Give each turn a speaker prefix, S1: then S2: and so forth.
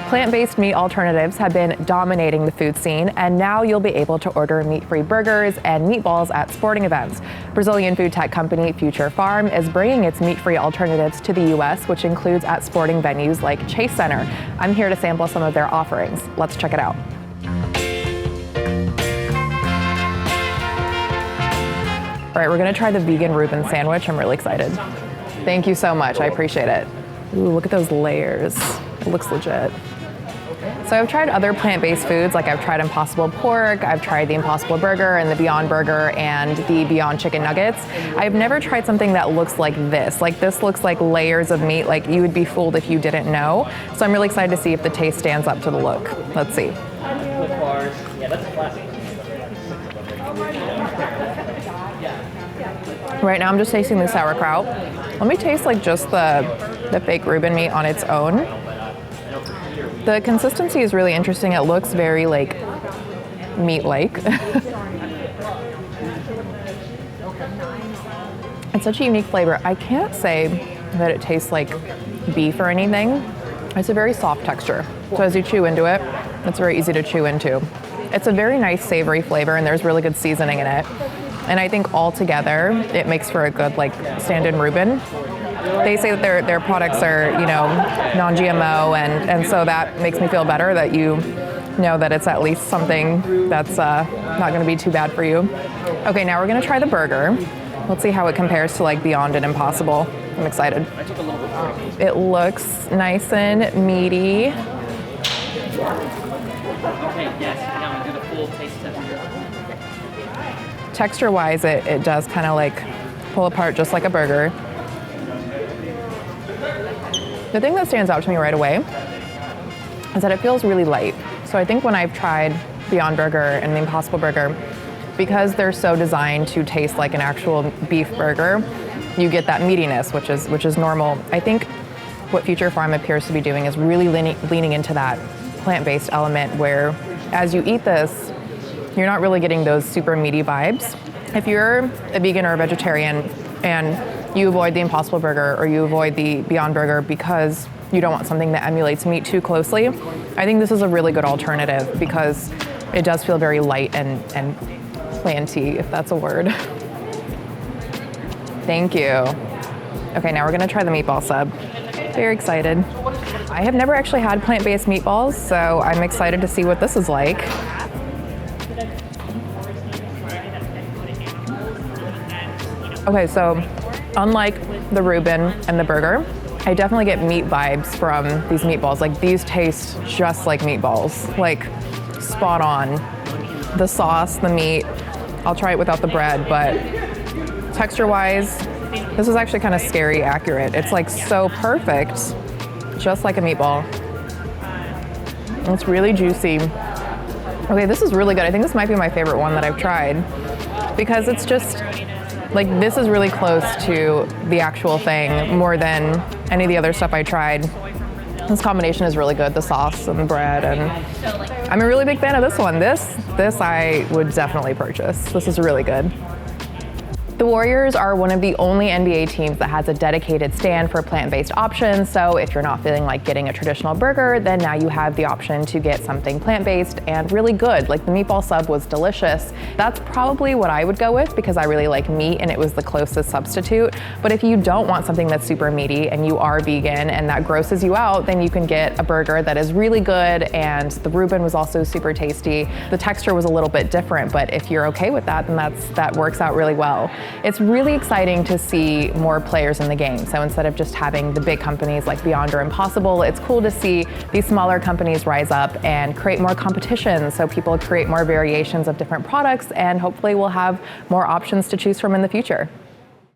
S1: Plant-based meat alternatives have been dominating the food scene, and now you'll be able to order meat-free burgers and meatballs at sporting events. Brazilian food tech company Future Farm is bringing its meat-free alternatives to the U.S., which includes at sporting venues like Chase Center. I'm here to sample some of their offerings. Let's check it out. All right, we're gonna try the vegan Reuben sandwich. I'm really excited. Thank you so much, I appreciate it. Ooh, look at those layers. It looks legit. So I've tried other plant-based foods, like I've tried Impossible Pork, I've tried the Impossible Burger and the Beyond Burger and the Beyond Chicken Nuggets. I've never tried something that looks like this. Like this looks like layers of meat, like you would be fooled if you didn't know. So I'm really excited to see if the taste stands up to the look. Let's see. Right now I'm just tasting the sauerkraut. Let me taste like just the fake Reuben meat on its own. The consistency is really interesting. It looks very like meat-like. It's such a unique flavor. I can't say that it tastes like beef or anything. It's a very soft texture. So as you chew into it, it's very easy to chew into. It's a very nice savory flavor and there's really good seasoning in it. And I think all together, it makes for a good like stand-in Reuben. They say that their products are, you know, non-GMO, and so that makes me feel better that you know that it's at least something that's not going to be too bad for you. Okay, now we're going to try the burger. Let's see how it compares to like Beyond and Impossible. I'm excited. It looks nice and meaty. Texture-wise, it does kind of like pull apart just like a burger. The thing that stands out to me right away is that it feels really light. So I think when I've tried Beyond Burger and the Impossible Burger, because they're so designed to taste like an actual beef burger, you get that meatiness, which is normal. I think what Future Farm appears to be doing is really leaning into that plant-based element where as you eat this, you're not really getting those super meaty vibes. If you're a vegan or a vegetarian and you avoid the Impossible Burger or you avoid the Beyond Burger because you don't want something that emulates meat too closely, I think this is a really good alternative because it does feel very light and planty, if that's a word. Thank you. Okay, now we're gonna try the meatball sub. Very excited. I have never actually had plant-based meatballs, so I'm excited to see what this is like. Okay, so unlike the Reuben and the burger, I definitely get meat vibes from these meatballs. Like these taste just like meatballs, like spot on. The sauce, the meat, I'll try it without the bread, but texture-wise, this is actually kind of scary accurate. It's like so perfect, just like a meatball. It's really juicy. Okay, this is really good. I think this might be my favorite one that I've tried because it's just, like this is really close to the actual thing more than any of the other stuff I tried. This combination is really good, the sauce and the bread, and I'm a really big fan of this one. This I would definitely purchase. This is really good. The Warriors are one of the only NBA teams that has a dedicated stand for plant-based options, so if you're not feeling like getting a traditional burger, then now you have the option to get something plant-based and really good. Like the meatball sub was delicious. That's probably what I would go with because I really like meat and it was the closest substitute. But if you don't want something that's super meaty and you are vegan and that grosses you out, then you can get a burger that is really good, and the Reuben was also super tasty. The texture was a little bit different, but if you're okay with that, then that works out really well. It's really exciting to see more players in the game. So instead of just having the big companies like Beyond or Impossible, it's cool to see these smaller companies rise up and create more competition so people create more variations of different products, and hopefully we'll have more options to choose from in the future.